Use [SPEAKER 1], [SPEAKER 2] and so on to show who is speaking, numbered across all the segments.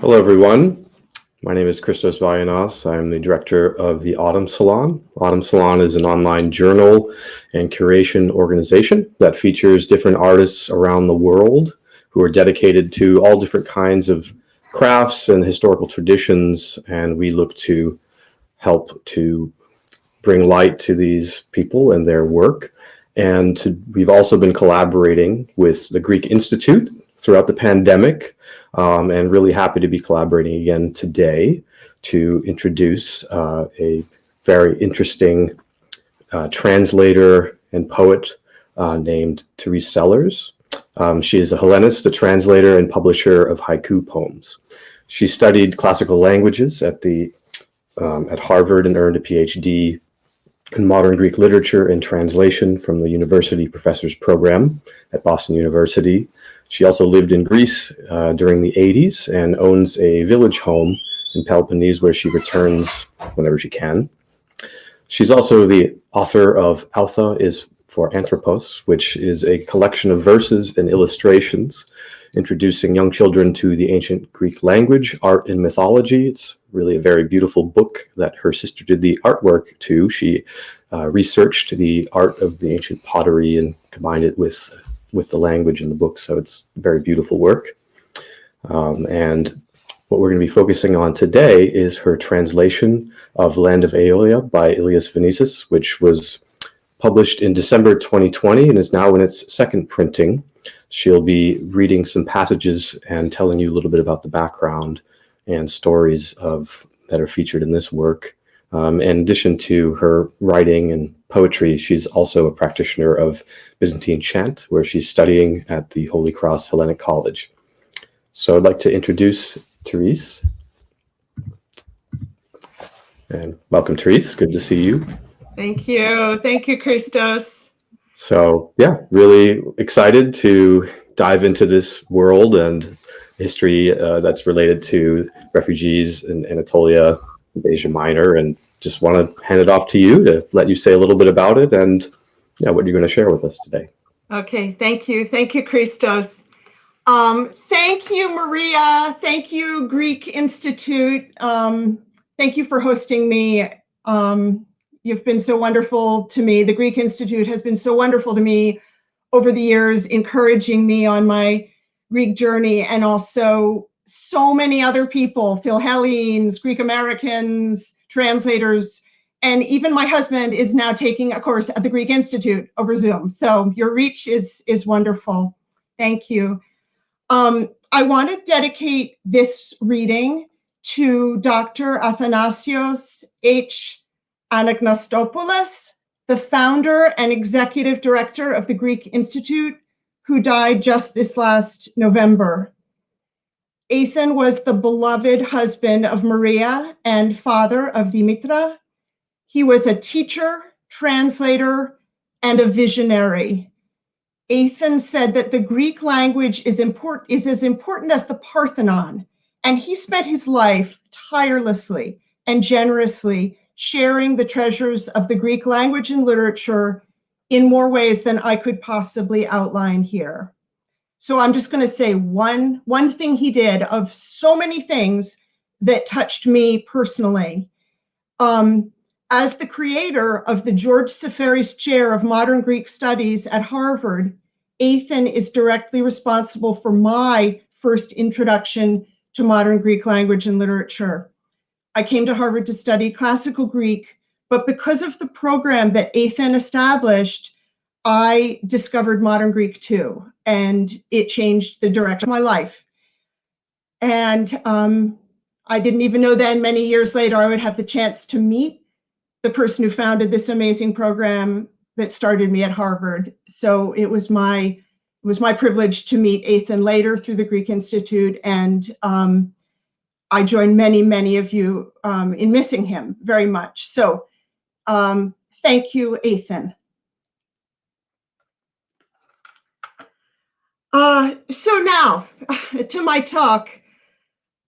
[SPEAKER 1] Hello, everyone. My name is Christos Vallanas. I'm the director of the Autumn Salon. Autumn Salon is an online journal and curation organization that features different artists around the world who are dedicated to all different kinds of crafts and historical traditions. And we look to help to bring light to these people and their work. We've also been collaborating with the Greek Institute throughout the pandemic, and really happy to be collaborating again today to introduce a very interesting translator and poet named Therese Sellers. She is a Hellenist, a translator and publisher of haiku poems. She studied classical languages at Harvard and earned a PhD in modern Greek literature and translation from the University Professors Program at Boston University. She also lived in Greece during the 80s and owns a village home in Peloponnese where she returns whenever she can. She's also the author of Alpha is for Anthropos, which is a collection of verses and illustrations introducing young children to the ancient Greek language, art, and mythology. It's really a very beautiful book that her sister did the artwork to. She researched the art of the ancient pottery and combined it with the language in the book. So it's very beautiful work. And what we're going to be focusing on today is her translation of Land of Aeolia by Ilias Venizelos, which was published in December 2020 and is now in its second printing. She'll be reading some passages and telling you a little bit about the background and stories that are featured in this work. In addition to her writing and poetry, she's also a practitioner of Byzantine chant, where she's studying at the Holy Cross Hellenic College. So I'd like to introduce Therese. And welcome, Therese. Good to see you.
[SPEAKER 2] Thank you. Thank you, Christos.
[SPEAKER 1] So yeah, really excited to dive into this world and history that's related to refugees in Anatolia, Asia Minor, and just want to hand it off to you to let you say a little bit about it and what you're going to share with us today.
[SPEAKER 2] Okay, thank you. Thank you, Christos. Thank you, Maria. Thank you, Greek Institute. Thank you for hosting me. You've been so wonderful to me. The Greek Institute has been so wonderful to me over the years, encouraging me on my Greek journey, and also so many other people, Phil Hellenes, Greek Americans, translators, and even my husband is now taking a course at the Greek Institute over Zoom. So your reach is wonderful. Thank you. I want to dedicate this reading to Dr. Athanasios H. Anagnostopoulos, the founder and executive director of the Greek Institute, who died just this last November. Athan was the beloved husband of Maria and father of Dimitra. He was a teacher, translator, and a visionary. Athan said that the Greek language is as important as the Parthenon, and he spent his life tirelessly and generously sharing the treasures of the Greek language and literature in more ways than I could possibly outline here. So I'm just going to say one thing he did of so many things that touched me personally. As the creator of the George Seferis Chair of Modern Greek Studies at Harvard, Athan is directly responsible for my first introduction to modern Greek language and literature. I came to Harvard to study classical Greek, but because of the program that Athan established, I discovered modern Greek too, and it changed the direction of my life. And I didn't even know then, many years later, I would have the chance to meet the person who founded this amazing program that started me at Harvard. So it was my privilege to meet Athan later through the Greek Institute, and I join many of you in missing him very much. So thank you, Athan. So now to my talk.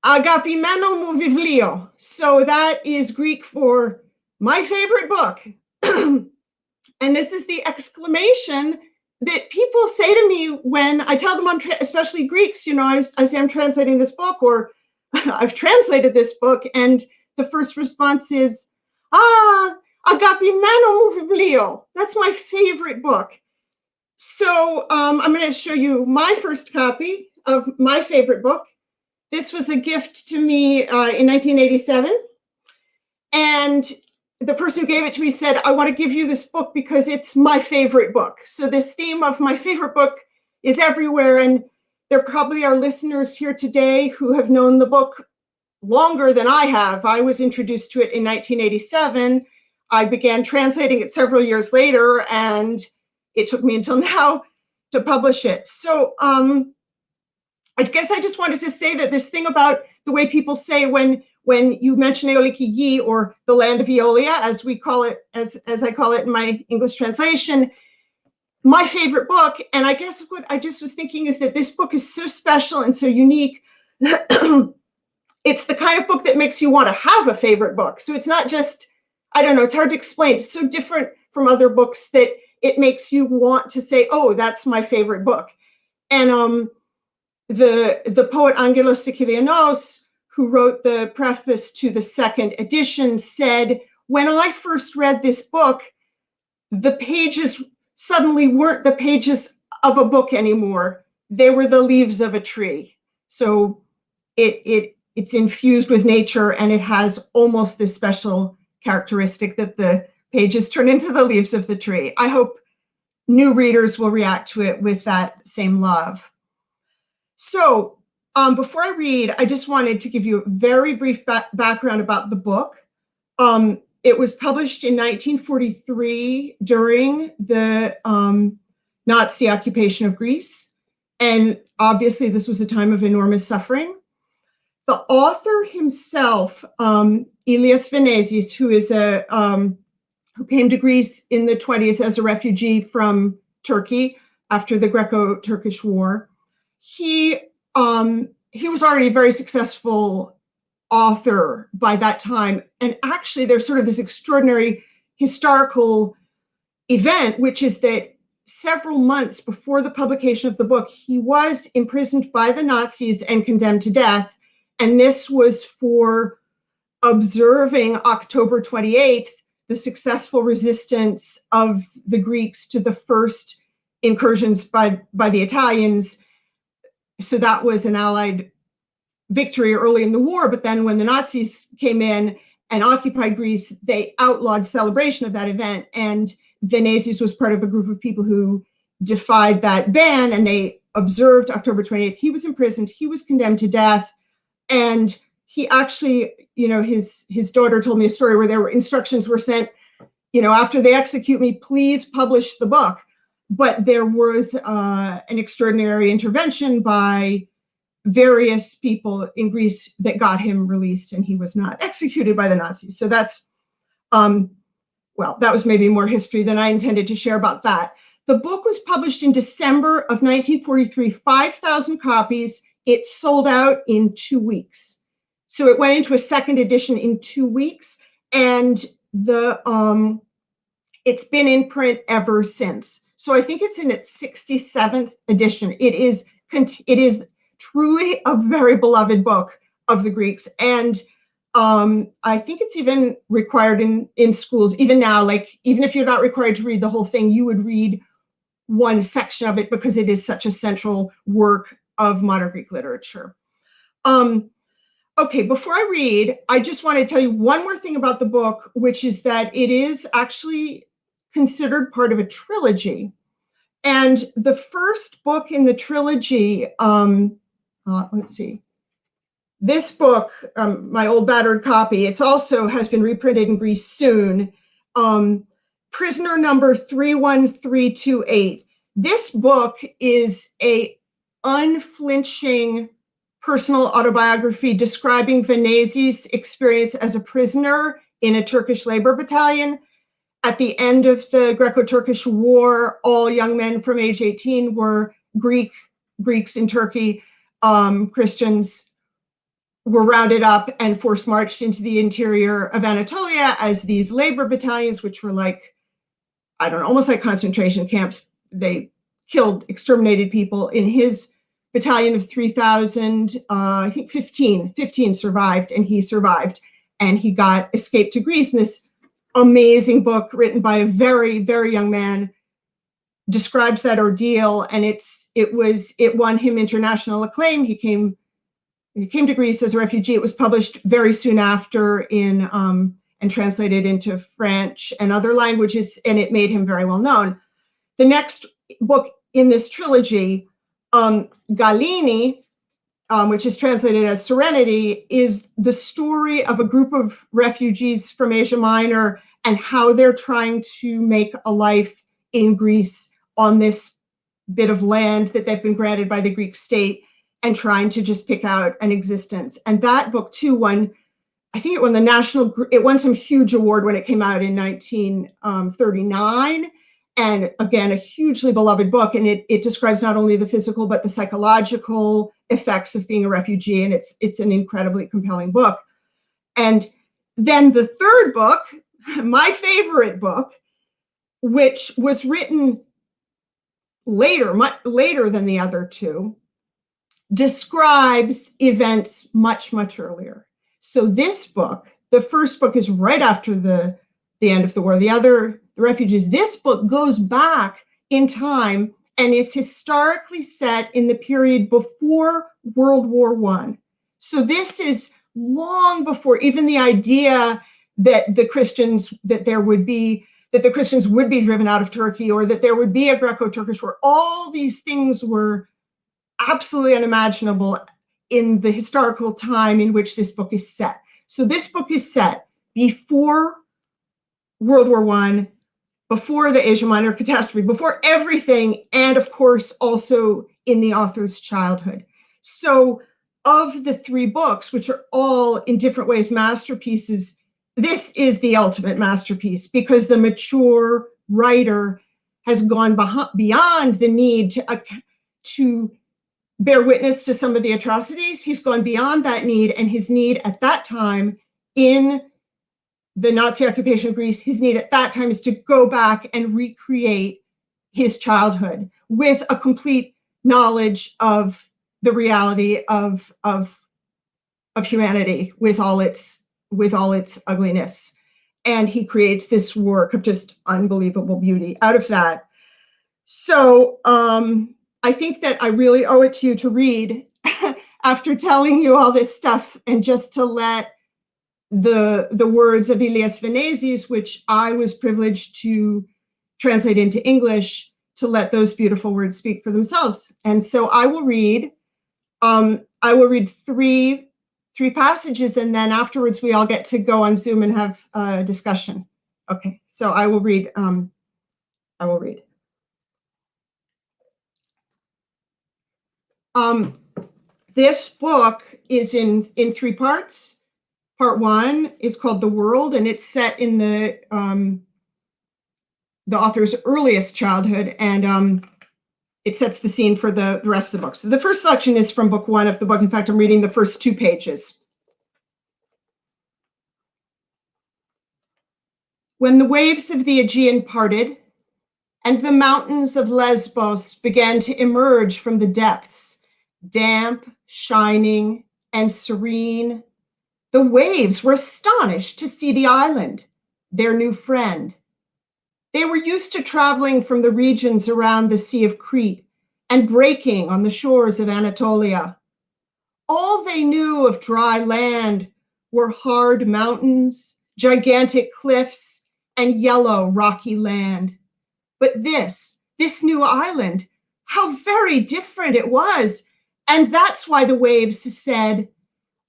[SPEAKER 2] Agapimeno mou viβλio. So that is Greek for my favorite book. And this is the exclamation that people say to me when I tell them especially Greeks, I say I'm translating this book, or I've translated this book, and the first response is, Agapi Mano Biblio. That's my favorite book. So I'm going to show you my first copy of my favorite book. This was a gift to me in 1987. And the person who gave it to me said, I want to give you this book because it's my favorite book. So this theme of my favorite book is everywhere. And there probably are listeners here today who have known the book longer than I have. I was introduced to it in 1987. I began translating it several years later, and it took me until now to publish it. So I guess I just wanted to say that this thing about the way people say when you mention Aeolikiyi, or the land of Aeolia, as we call it, as I call it in my English translation, my favorite book. And I guess what I just was thinking is that this book is so special and so unique. It's the kind of book that makes you want to have a favorite book. So it's not just, I don't know, it's hard to explain. It's so different from other books that it makes you want to say, oh, that's my favorite book. And the poet Angelos Sikelianos, who wrote the preface to the second edition, said, when I first read this book, the pages suddenly weren't the pages of a book anymore. They were the leaves of a tree. So it's infused with nature, and it has almost this special characteristic that the pages turn into the leaves of the tree. I hope new readers will react to it with that same love. So before I read, I just wanted to give you a very brief background about the book. It was published in 1943 during the Nazi occupation of Greece. And obviously, this was a time of enormous suffering. The author himself, Ilias Venezis, who came to Greece in the 1920s as a refugee from Turkey after the Greco-Turkish War, he was already a very successful author by that time. And actually, there's sort of this extraordinary historical event, which is that several months before the publication of the book, he was imprisoned by the Nazis and condemned to death. And this was for observing October 28th, the successful resistance of the Greeks to the first incursions by the Italians. So that was an Allied victory early in the war. But then when the Nazis came in and occupied Greece, they outlawed celebration of that event. And Venezis was part of a group of people who defied that ban, and they observed October 28th. He was imprisoned. He was condemned to death. And he actually, his daughter told me a story where there were instructions were sent, after they execute me, please publish the book. But there was an extraordinary intervention by various people in Greece that got him released, and he was not executed by the Nazis. So that's, that was maybe more history than I intended to share about that. The book was published in December of 1943, 5,000 copies. It sold out in 2 weeks. So it went into a second edition in 2 weeks, and it's been in print ever since. So I think it's in its 67th edition. It is truly a very beloved book of the Greeks. And I think it's even required in schools, even now, even if you're not required to read the whole thing, you would read one section of it because it is such a central work of modern Greek literature. Okay, before I read, I just want to tell you one more thing about the book, which is that it is actually considered part of a trilogy. And the first book in the trilogy, let's see, this book, my old battered copy, it's also has been reprinted in Greece soon, Prisoner Number 31328. This book is a unflinching personal autobiography describing Venezis' experience as a prisoner in a Turkish labor battalion. At the end of the Greco-Turkish War, all young men from age 18 were Greeks in Turkey. Christians were rounded up and forced marched into the interior of Anatolia as these labor battalions, which were almost like concentration camps. They killed, exterminated people. In his battalion of 3,000, I think 15 survived, and he survived. And he escaped to Greece. And this amazing book written by a very, very young man describes that ordeal, and it won him international acclaim. He came to Greece as a refugee. It was published very soon after and translated into French and other languages, and it made him very well known. The next book in this trilogy, Galini, which is translated as Serenity, is the story of a group of refugees from Asia Minor and how they're trying to make a life in Greece on this bit of land that they've been granted by the Greek state, and trying to just pick out an existence. And that book too won it won some huge award when it came out in 1939. And again, a hugely beloved book. And it describes not only the physical, but the psychological effects of being a refugee. And it's an incredibly compelling book. And then the third book, my favorite book, which was written later, much later than the other two, describes events much, much earlier. So this book, the first book is right after the end of the war. The Refugees, this book goes back in time and is historically set in the period before World War I. So this is long before even the idea that the Christians would be driven out of Turkey, or that there would be a Greco-Turkish war. All these things were absolutely unimaginable in the historical time in which this book is set. So this book is set before World War I, before the Asia Minor catastrophe, before everything, and of course also in the author's childhood. So of the three books, which are all in different ways masterpieces, this is the ultimate masterpiece, because the mature writer has gone beyond the need to bear witness to some of the atrocities. He's gone beyond that need, and his need at that time in the Nazi occupation of Greece, his need at that time is to go back and recreate his childhood with a complete knowledge of the reality of humanity, with all its ugliness. And he creates this work of just unbelievable beauty out of that. So I think that I really owe it to you to read after telling you all this stuff, and just to let the words of Ilias Venezis, which I was privileged to translate into English, to let those beautiful words speak for themselves. And so I will read three passages, and then afterwards we all get to go on Zoom and have a discussion. Okay, so I will read. This book is in three parts. Part one is called The World, and it's set in the author's earliest childhood, and it sets the scene for the rest of the book. So the first section is from book one of the book. In fact, I'm reading the first 2 pages. When the waves of the Aegean parted, and the mountains of Lesbos began to emerge from the depths, damp, shining, and serene, the waves were astonished to see the island, their new friend. They were used to traveling from the regions around the Sea of Crete and breaking on the shores of Anatolia. All they knew of dry land were hard mountains, gigantic cliffs, and yellow rocky land. But this new island, how very different it was. And that's why the waves said,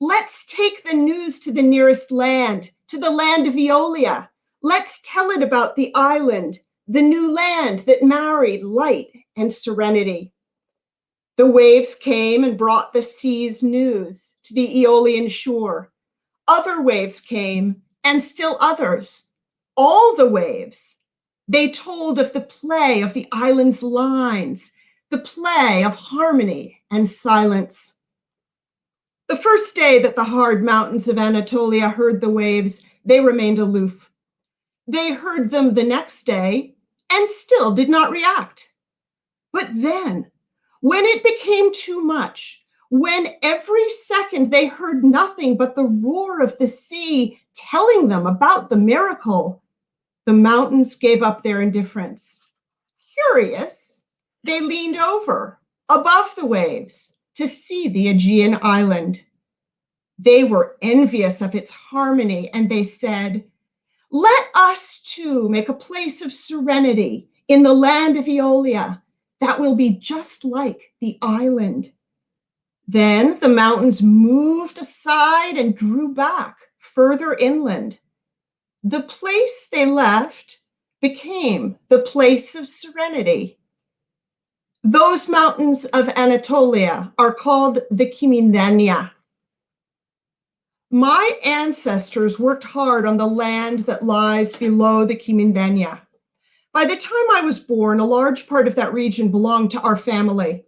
[SPEAKER 2] "Let's take the news to the nearest land, to the land of Aeolia. Let's tell it about the island, the new land that married light and serenity." The waves came and brought the sea's news to the Aeolian shore. Other waves came, and still others. All the waves. They told of the play of the island's lines, the play of harmony and silence. The first day that the hard mountains of Anatolia heard the waves, they remained aloof. They heard them the next day and still did not react. But then, When it became too much, when every second they heard nothing but the roar of the sea telling them about the miracle, the mountains gave up their indifference. Curious, they leaned over, above the waves, to see the Aegean island. They were envious of its harmony, and they said, "Let us too make a place of serenity in the land of Aeolia that will be just like the island." Then the mountains moved aside and drew back further inland. The place they left became the place of serenity. Those mountains of Anatolia are called the Kimindania. My ancestors worked hard on the land that lies below the Kimindania. By the time I was born, a large part of that region belonged to our family.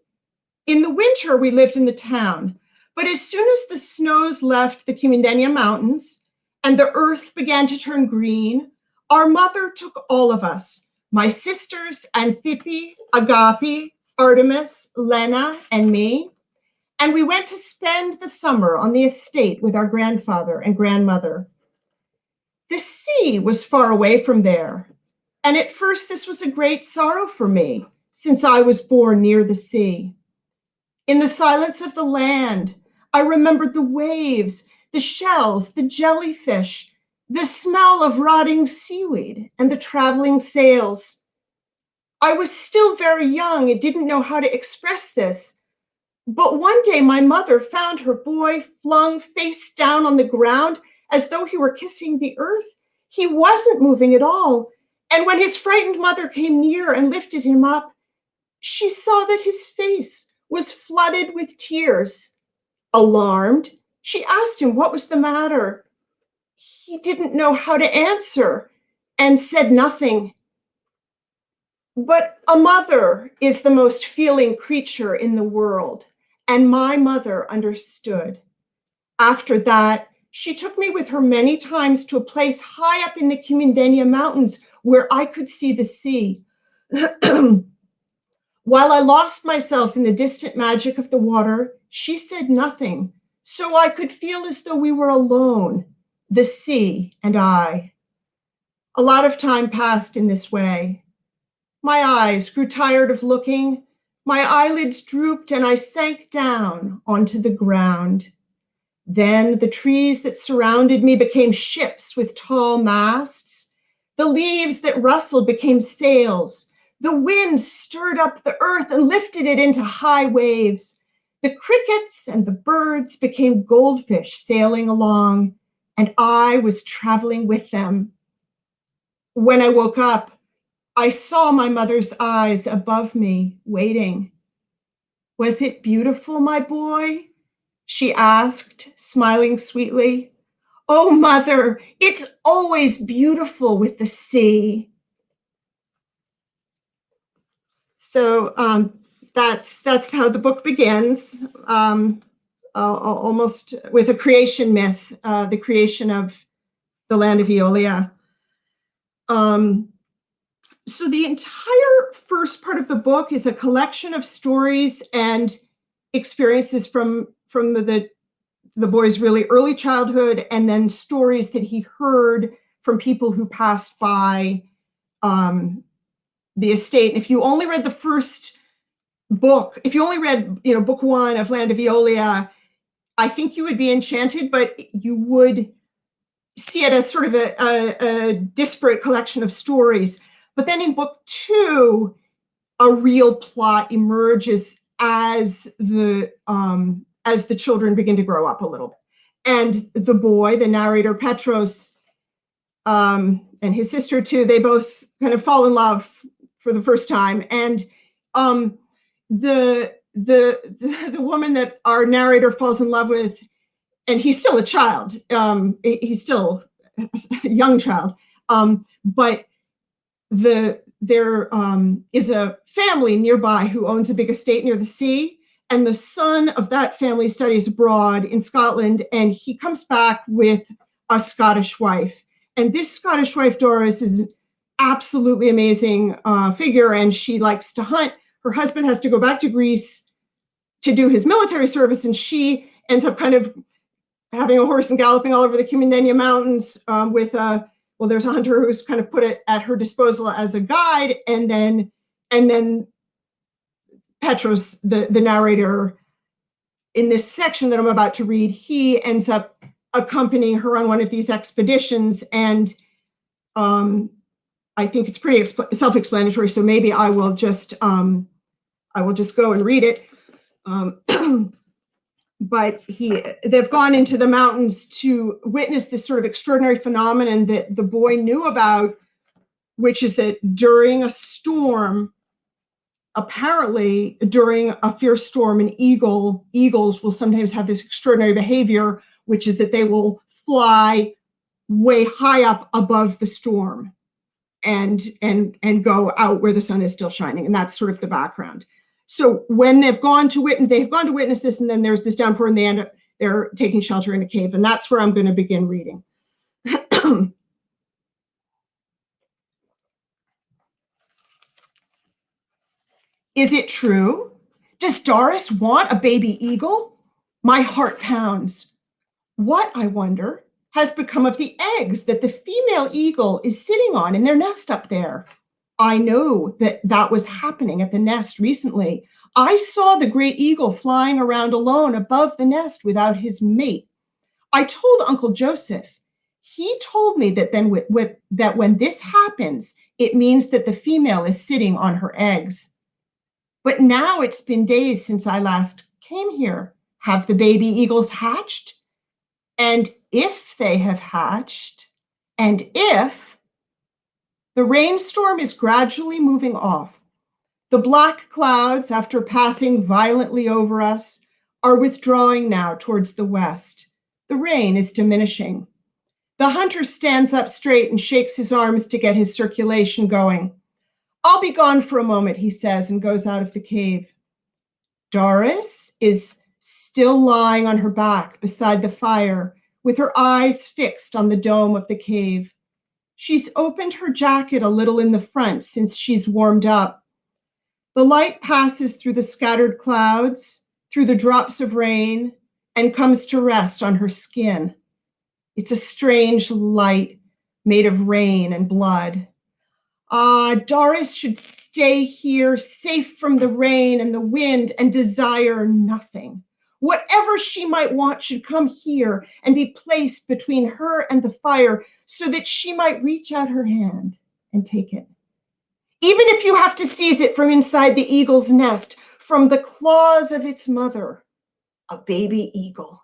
[SPEAKER 2] In the winter, we lived in the town, but as soon as the snows left the Kimindania mountains and the earth began to turn green, our mother took all of us, my sisters, Anthippe, Agape, Artemis, Lena, and me, and we went to spend the summer on the estate with our grandfather and grandmother. The sea was far away from there, and at first this was a great sorrow for me, since I was born near the sea. In the silence of the land, I remembered the waves, the shells, the jellyfish, the smell of rotting seaweed, and the traveling sails. I was still very young and didn't know how to express this. But one day my mother found her boy flung face down on the ground as though he were kissing the earth. He wasn't moving at all. And when his frightened mother came near and lifted him up, she saw that his face was flooded with tears. Alarmed, she asked him what was the matter. He didn't know how to answer and said nothing. But a mother is the most feeling creature in the world, and my mother understood. After that, she took me with her many times to a place high up in the Kimindania mountains where I could see the sea. While I lost myself in the distant magic of the water, she said nothing, so I could feel as though we were alone, the sea and I. A lot of time passed in this way. My eyes grew tired of looking, my eyelids drooped, and I sank down onto the ground. Then the trees that surrounded me became ships with tall masts. The leaves that rustled became sails. The wind stirred up the earth and lifted it into high waves. The crickets and the birds became goldfish sailing along, and I was traveling with them. When I woke up, I saw my mother's eyes above me, waiting. "Was it beautiful, my boy?" she asked, smiling sweetly. "Oh, mother, it's always beautiful with the sea." So that's how the book begins, almost with a creation myth, the creation of the land of Aeolia. So the entire first part of the book is a collection of stories and experiences from the boy's really early childhood, and then stories that he heard from people who passed by the estate. And if you only read the first book, if you only read, book one of Land of Aeolia, I think you would be enchanted, but you would see it as sort of a disparate collection of stories. But then in book two, a real plot emerges as the children begin to grow up a little bit. And the boy, the narrator Petros, and his sister too, they both kind of fall in love for the first time. And the woman that our narrator falls in love with, and he's still a child, he's still a young child, but there is a family nearby who owns a big estate near the sea, and the son of that family studies abroad in Scotland, and he comes back with a Scottish wife. And this Scottish wife, Doris, is an absolutely amazing figure, and she likes to hunt. Her husband has to go back to Greece to do his military service, and she ends up kind of having a horse and galloping all over the Cumania Mountains with well, there's a hunter who's kind of put it at her disposal as a guide, and then Petros, the narrator in this section that I'm about to read, he ends up accompanying her on one of these expeditions, and I think it's pretty self-explanatory. So maybe I will just go and read it. But they've gone into the mountains to witness this sort of extraordinary phenomenon that the boy knew about, which is that during a storm, apparently during a fierce storm, eagles will sometimes have this extraordinary behavior, which is that they will fly way high up above the storm and go out where the sun is still shining. And that's sort of the background. So when they've gone to witness this, and then there's this downpour, and they're taking shelter in a cave. And that's where I'm going to begin reading. Is it true? Does Doris want a baby eagle? My heart pounds. What, I wonder, has become of the eggs that the female eagle is sitting on in their nest up there? I know that was happening at the nest recently. I saw the great eagle flying around alone above the nest without his mate. I told Uncle Joseph. He told me that that when this happens, it means that the female is sitting on her eggs. But now it's been days since I last came here. Have the baby eagles hatched? And if they have hatched, and if the rainstorm is gradually moving off, the black clouds, after passing violently over us, are withdrawing now towards the west. The rain is diminishing. The hunter stands up straight and shakes his arms to get his circulation going. I'll be gone for a moment, he says, and goes out of the cave. Doris is still lying on her back beside the fire, with her eyes fixed on the dome of the cave. She's opened her jacket a little in the front since she's warmed up. The light passes through the scattered clouds, through the drops of rain, and comes to rest on her skin. It's a strange light made of rain and blood. Doris should stay here, safe from the rain and the wind, and desire nothing. Whatever she might want should come here and be placed between her and the fire so that she might reach out her hand and take it. Even if you have to seize it from inside the eagle's nest, from the claws of its mother, a baby eagle.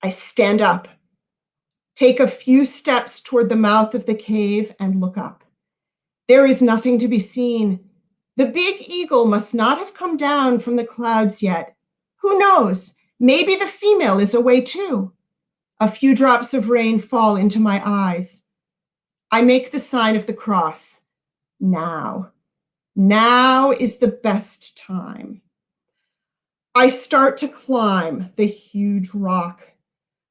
[SPEAKER 2] I stand up, take a few steps toward the mouth of the cave, and look up. There is nothing to be seen. The big eagle must not have come down from the clouds yet. Who knows? Maybe the female is away too. A few drops of rain fall into my eyes. I make the sign of the cross. Now is the best time. I start to climb the huge rock.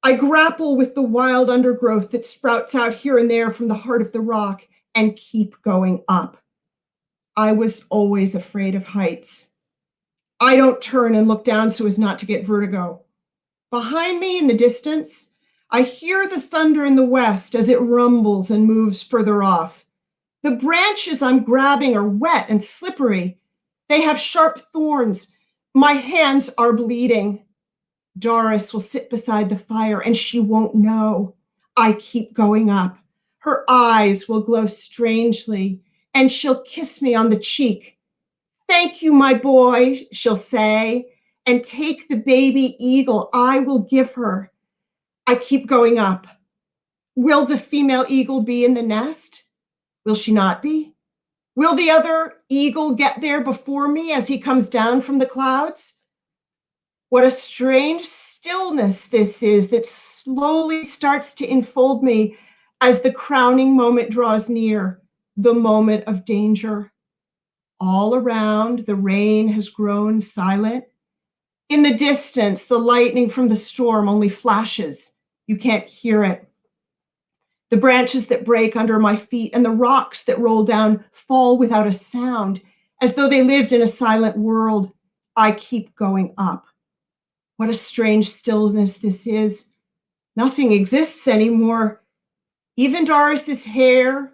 [SPEAKER 2] I grapple with the wild undergrowth that sprouts out here and there from the heart of the rock and keep going up. I was always afraid of heights. I don't turn and look down so as not to get vertigo. Behind me in the distance, I hear the thunder in the west as it rumbles and moves further off. The branches I'm grabbing are wet and slippery. They have sharp thorns. My hands are bleeding. Doris will sit beside the fire and she won't know. I keep going up. Her eyes will glow strangely and she'll kiss me on the cheek. Thank you, my boy, she'll say, and take the baby eagle I will give her. I keep going up. Will the female eagle be in the nest? Will she not be? Will the other eagle get there before me as he comes down from the clouds? What a strange stillness this is that slowly starts to enfold me as the crowning moment draws near, the moment of danger. All around, the rain has grown silent. In the distance, the lightning from the storm only flashes. You can't hear it. The branches that break under my feet and the rocks that roll down fall without a sound, as though they lived in a silent world. I keep going up. What a strange stillness this is. Nothing exists anymore. Even Doris's hair,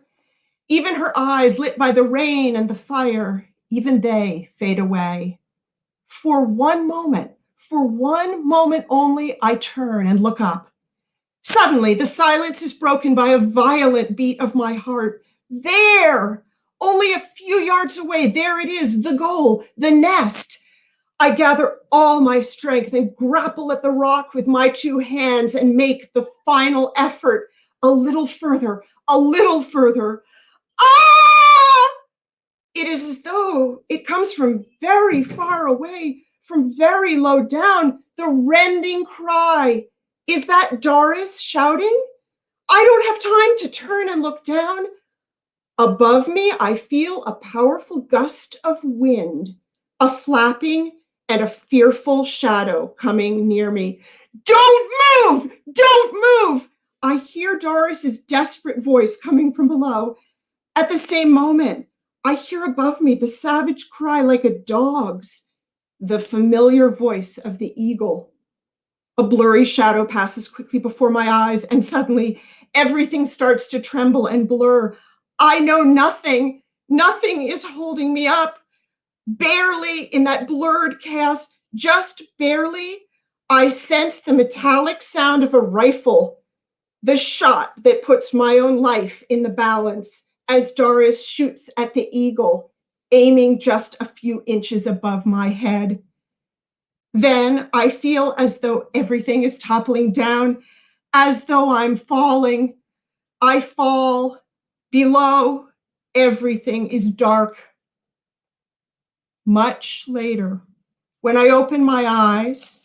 [SPEAKER 2] even her eyes lit by the rain and the fire, even they fade away. For one moment only, I turn and look up. Suddenly, the silence is broken by a violent beat of my heart. There, only a few yards away, there it is, the goal, the nest. I gather all my strength and grapple at the rock with my two hands and make the final effort. A little further, a little further. Ah! It is as though it comes from very far away, from very low down, the rending cry. Is that Doris shouting? I don't have time to turn and look down. Above me, I feel a powerful gust of wind, a flapping, and a fearful shadow coming near me. Don't move! Don't move! I hear Doris's desperate voice coming from below. At the same moment, I hear above me the savage cry like a dog's, the familiar voice of the eagle. A blurry shadow passes quickly before my eyes, and suddenly everything starts to tremble and blur. I know nothing. Nothing is holding me up. Barely in that blurred chaos, just barely, I sense the metallic sound of a rifle, the shot that puts my own life in the balance as Doris shoots at the eagle, aiming just a few inches above my head. Then I feel as though everything is toppling down, as though I'm falling. I fall. Below, everything is dark. Much later, when I open my eyes,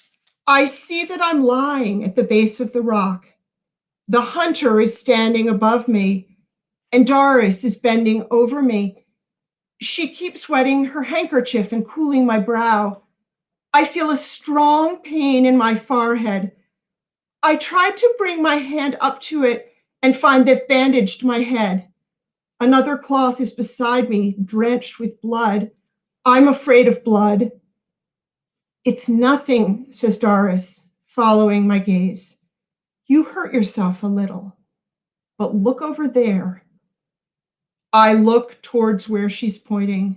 [SPEAKER 2] I see that I'm lying at the base of the rock. The hunter is standing above me, and Doris is bending over me. She keeps wetting her handkerchief and cooling my brow. I feel a strong pain in my forehead. I try to bring my hand up to it and find they've bandaged my head. Another cloth is beside me, drenched with blood. I'm afraid of blood. It's nothing, says Doris, following my gaze. You hurt yourself a little, but look over there. I look towards where she's pointing.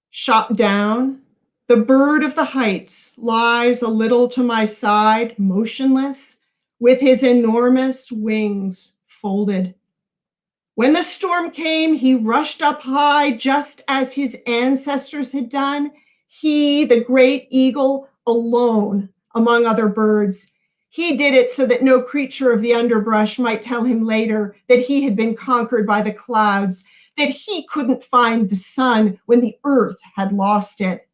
[SPEAKER 2] Shot down, the bird of the heights lies a little to my side, motionless, with his enormous wings folded. When the storm came, he rushed up high, just as his ancestors had done. He, the great eagle, alone among other birds. He did it so that no creature of the underbrush might tell him later that he had been conquered by the clouds, that he couldn't find the sun when the earth had lost it.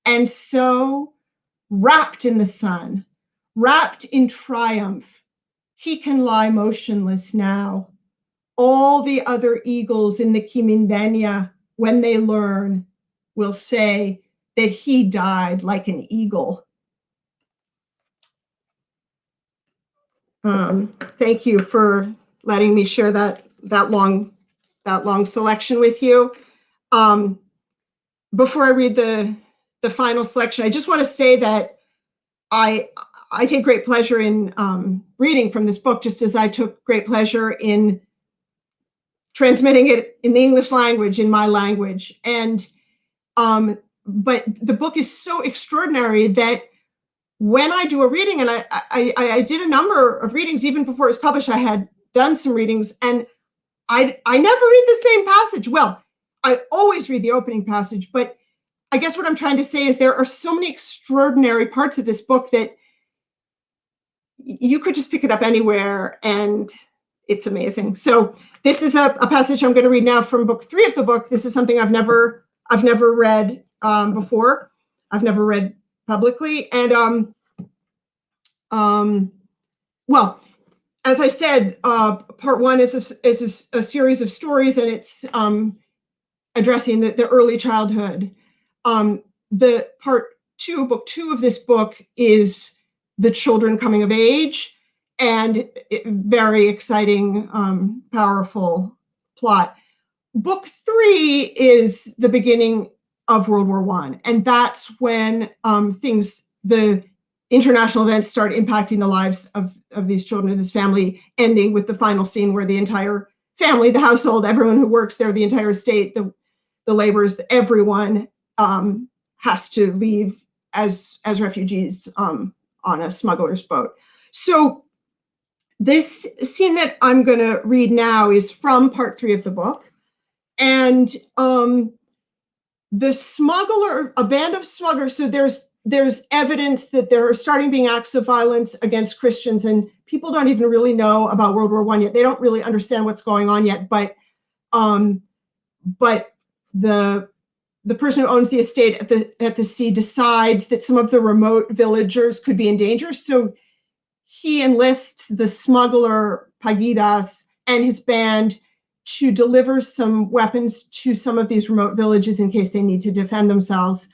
[SPEAKER 2] And so, wrapped in the sun, wrapped in triumph, he can lie motionless now. All the other eagles in the Kimindenya, when they learn, will say that he died like an eagle. Thank you for letting me share that long selection with you. Before I read the final selection, I just want to say that I take great pleasure in reading from this book, just as I took great pleasure in transmitting it in the English language, in my language. And but the book is so extraordinary that when I do a reading, and I did a number of readings even before it was published, I had done some readings, and I never read the same passage. Well, I always read the opening passage, but I guess what I'm trying to say is there are so many extraordinary parts of this book that you could just pick it up anywhere, and it's amazing. So this is a passage I'm going to read now from book 3 of the book. This is something I've never read before. I've never read publicly. And well, as I said, part 1 is a series of stories, and it's addressing the early childhood. The part 2, book 2 of this book, is the children coming of age, and very exciting, powerful plot. Book 3 is the beginning of World War I. And that's when the international events start impacting the lives of these children and this family, ending with the final scene where the entire family, the household, everyone who works there, the entire state, the laborers, everyone has to leave as refugees on a smuggler's boat. So this scene that I'm going to read now is from part 3 of the book. And the smuggler, a band of smugglers, so there's evidence that there are starting being acts of violence against Christians, and people don't even really know about World War I yet. They don't really understand what's going on yet, but the person who owns the estate at the sea decides that some of the remote villagers could be in danger. So he enlists the smuggler Pagidas and his band to deliver some weapons to some of these remote villages in case they need to defend themselves.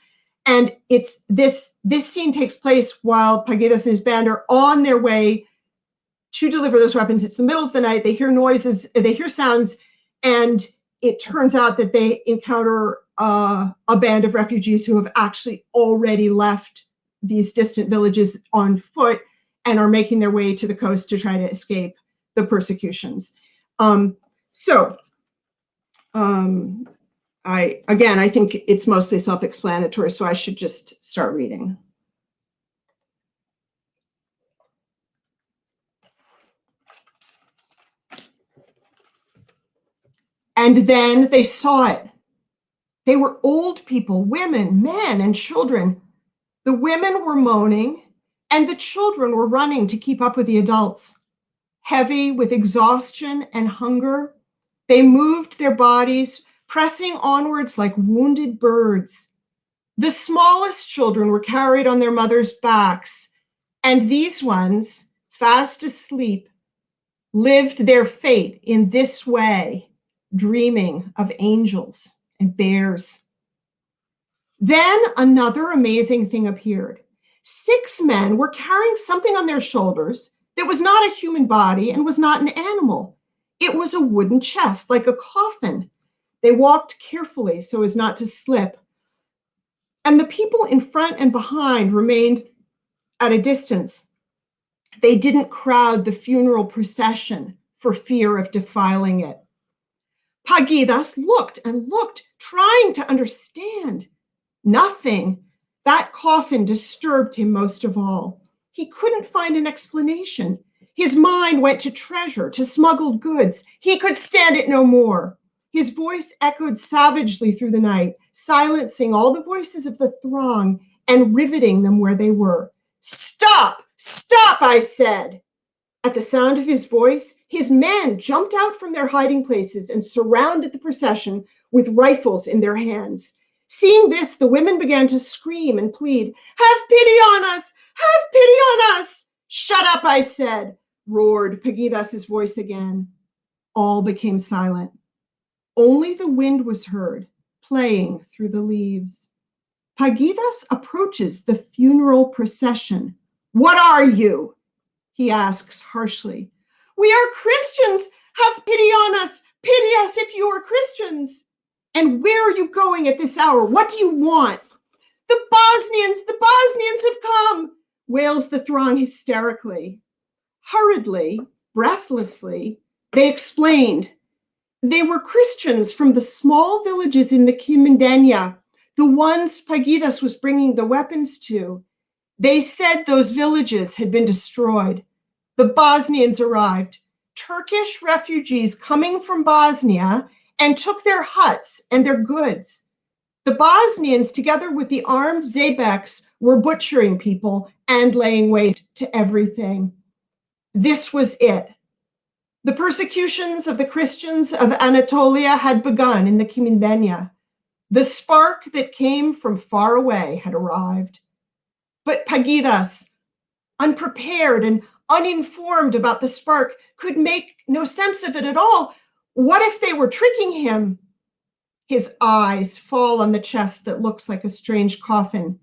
[SPEAKER 2] And it's this scene takes place while Pagidas and his band are on their way to deliver those weapons. It's the middle of the night. They hear noises, they hear sounds, and it turns out that they encounter a band of refugees who have actually already left these distant villages on foot and are making their way to the coast to try to escape the persecutions. I think it's mostly self-explanatory, so I should just start reading. And then they saw it. They were old people, women, men, and children. The women were moaning, and the children were running to keep up with the adults. Heavy with exhaustion and hunger, they moved their bodies, pressing onwards like wounded birds. The smallest children were carried on their mothers' backs, and these ones, fast asleep, lived their fate in this way, dreaming of angels and bears. Then another amazing thing appeared. 6 men were carrying something on their shoulders that was not a human body and was not an animal. It was a wooden chest, like a coffin. They walked carefully so as not to slip. And the people in front and behind remained at a distance. They didn't crowd the funeral procession for fear of defiling it. Pagidas looked and looked, trying to understand. Nothing. That coffin disturbed him most of all. He couldn't find an explanation. His mind went to treasure, to smuggled goods. He could stand it no more. His voice echoed savagely through the night, silencing all the voices of the throng and riveting them where they were. "Stop! Stop!" I said. At the sound of his voice, his men jumped out from their hiding places and surrounded the procession with rifles in their hands. Seeing this, the women began to scream and plead, "Have pity on us! Have pity on us!" "Shut up," I said, roared Pagidas' voice again. All became silent. Only the wind was heard, playing through the leaves. Pagidas approaches the funeral procession. "What are you?" he asks harshly. "We are Christians. Have pity on us. Pity us if you are Christians." "And where are you going at this hour? What do you want?" The Bosnians have come," wails the throng hysterically. Hurriedly, breathlessly, they explained. They were Christians from the small villages in the Kimindenya, the ones Pagidas was bringing the weapons to. They said those villages had been destroyed. The Bosnians arrived, Turkish refugees coming from Bosnia, and took their huts and their goods. The Bosnians, together with the armed Zeybeks, were butchering people and laying waste to everything. This was it. The persecutions of the Christians of Anatolia had begun in the Kimindenya. The spark that came from far away had arrived. But Pagidas, unprepared and uninformed about the spark, could make no sense of it at all. What if they were tricking him? His eyes fall on the chest that looks like a strange coffin.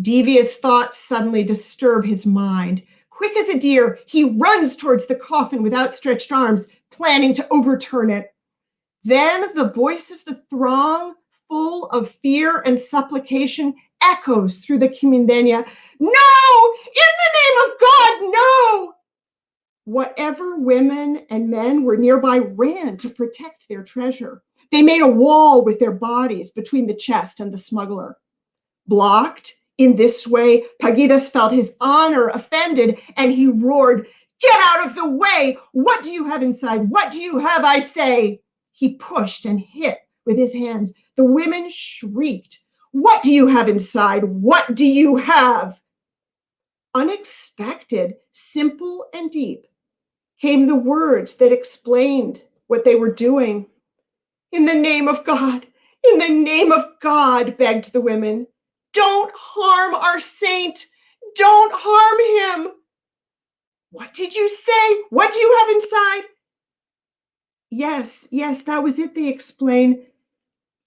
[SPEAKER 2] Devious thoughts suddenly disturb his mind. Quick as a deer, he runs towards the coffin with outstretched arms, planning to overturn it. Then the voice of the throng, full of fear and supplication echoes through the Kimindenya. No! In the name of God, no! Whatever women and men were nearby ran to protect their treasure. They made a wall with their bodies between the chest and the smuggler. Blocked in this way, Pagidas felt his honor offended, and he roared, "Get out of the way! What do you have inside? What do you have, I say?" He pushed and hit with his hands. The women shrieked, "What do you have inside? What do you have?" Unexpected, simple and deep, came the words that explained what they were doing. "In the name of God, in the name of God," begged the women, "don't harm our saint. Don't harm him." "What did you say? What do you have inside?" Yes, that was it, they explained.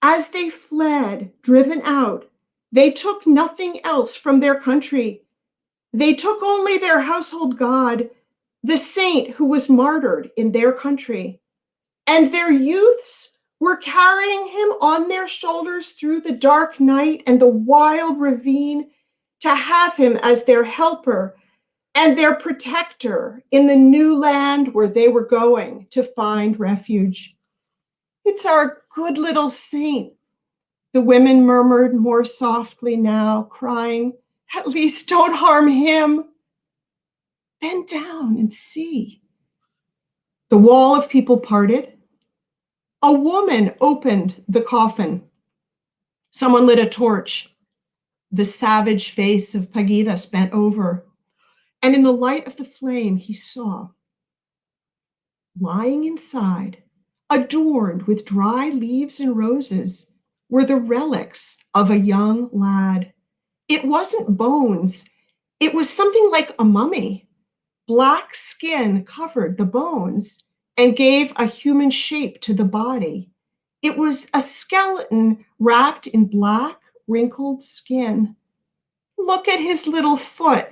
[SPEAKER 2] As they fled, driven out, they took nothing else from their country. They took only their household god, the saint who was martyred in their country. And their youths were carrying him on their shoulders through the dark night and the wild ravine to have him as their helper and their protector in the new land where they were going to find refuge. "It's our good little saint," the women murmured more softly now, crying, "At least don't harm him." "Bend down and see." The wall of people parted. A woman opened the coffin. Someone lit a torch. The savage face of Pagidas bent over, and in the light of the flame he saw, lying inside, adorned with dry leaves and roses, were the relics of a young lad. It wasn't bones. It was something like a mummy. Black skin covered the bones and gave a human shape to the body. It was a skeleton wrapped in black, wrinkled skin. "Look at his little foot,"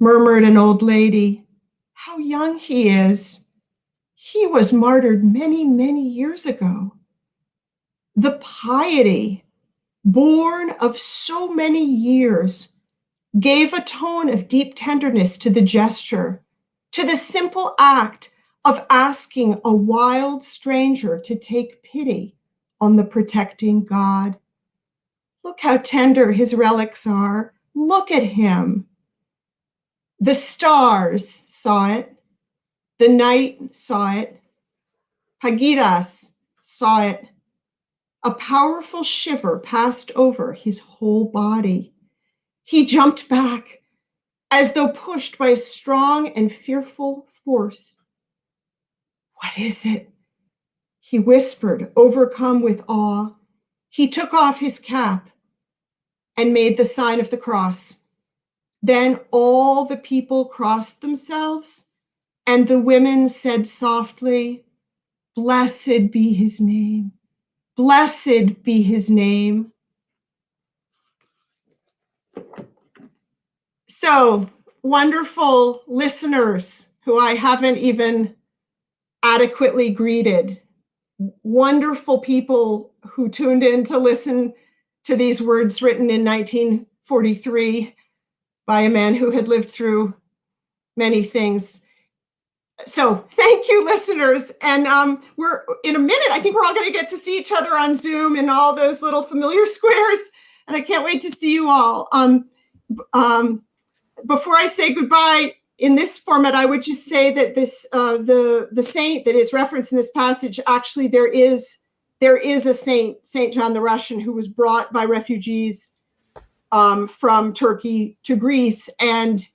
[SPEAKER 2] murmured an old lady. "How young he is. He was martyred many, many years ago." The piety, born of so many years, gave a tone of deep tenderness to the gesture, to the simple act of asking a wild stranger to take pity on the protecting God. "Look how tender his relics are. Look at him." The stars saw it. The night saw it. Pagidas saw it. A powerful shiver passed over his whole body. He jumped back as though pushed by a strong and fearful force. "What is it?" he whispered, overcome with awe. He took off his cap and made the sign of the cross. Then all the people crossed themselves, and the women said softly, "Blessed be his name. Blessed be his name." So, wonderful listeners who I haven't even adequately greeted, wonderful people who tuned in to listen to these words written in 1943 by a man who had lived through many things. So thank you, listeners. And we're in a minute, I think we're all going to get to see each other on Zoom in all those little familiar squares. And I can't wait to see you all. Before I say goodbye, in this format, I would just say that this the saint that is referenced in this passage, actually there is a saint, Saint John the Russian, who was brought by refugees from Turkey to Greece, and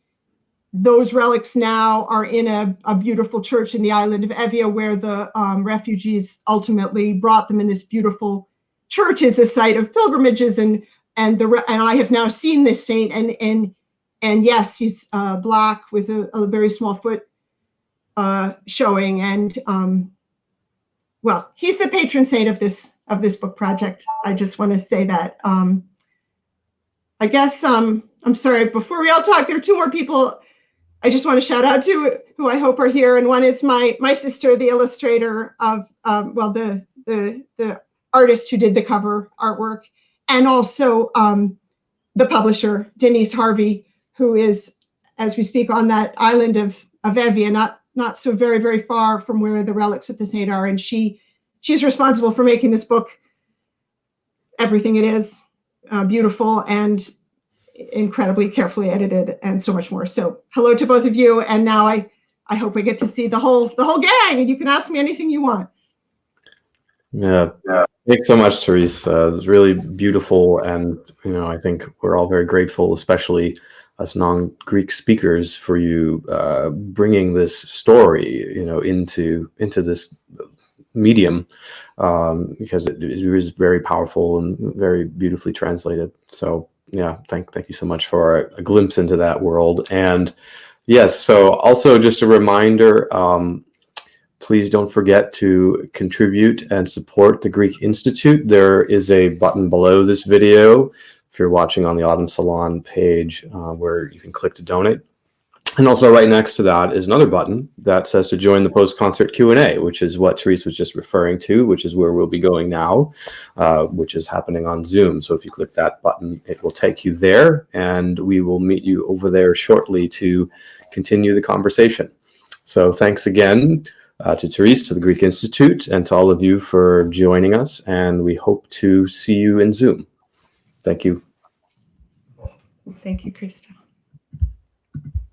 [SPEAKER 2] those relics now are in a beautiful church in the island of Evia, where the refugees ultimately brought them in this beautiful church as a site of pilgrimages, and I have now seen this saint, and yes, he's black with a very small foot showing, and well, he's the patron saint of this book project. I just want to say that. I guess I'm sorry. Before we all talk, there are two more people I just want to shout out to who I hope are here, and one is my sister, the illustrator of the artist who did the cover artwork, and also the publisher, Denise Harvey, who is, as we speak, on that island of Evia, not so very, very far from where the relics of the saint are. And she's responsible for making this book everything it is, beautiful and incredibly carefully edited, and so much more. So hello to both of you. And now I hope we get to see the whole gang, and you can ask me anything you want.
[SPEAKER 1] Yeah. Thanks so much, Therese. It was really beautiful. And, I think we're all very grateful, especially us non-Greek speakers, for you bringing this story, into this medium, because it is very powerful and very beautifully translated. So yeah, thank you so much for a glimpse into that world. And yes, so also just a reminder, please don't forget to contribute and support the Greek Institute. There is a button below this video, if you're watching on the Autumn Salon page, where you can click to donate. And also right next to that is another button that says to join the post-concert Q&A, which is what Therese was just referring to, which is where we'll be going now, which is happening on Zoom. So if you click that button, it will take you there, and we will meet you over there shortly to continue the conversation. So thanks again to Therese, to the Greek Institute, and to all of you for joining us, and we hope to see you in Zoom. Thank you.
[SPEAKER 2] Thank you, Krista.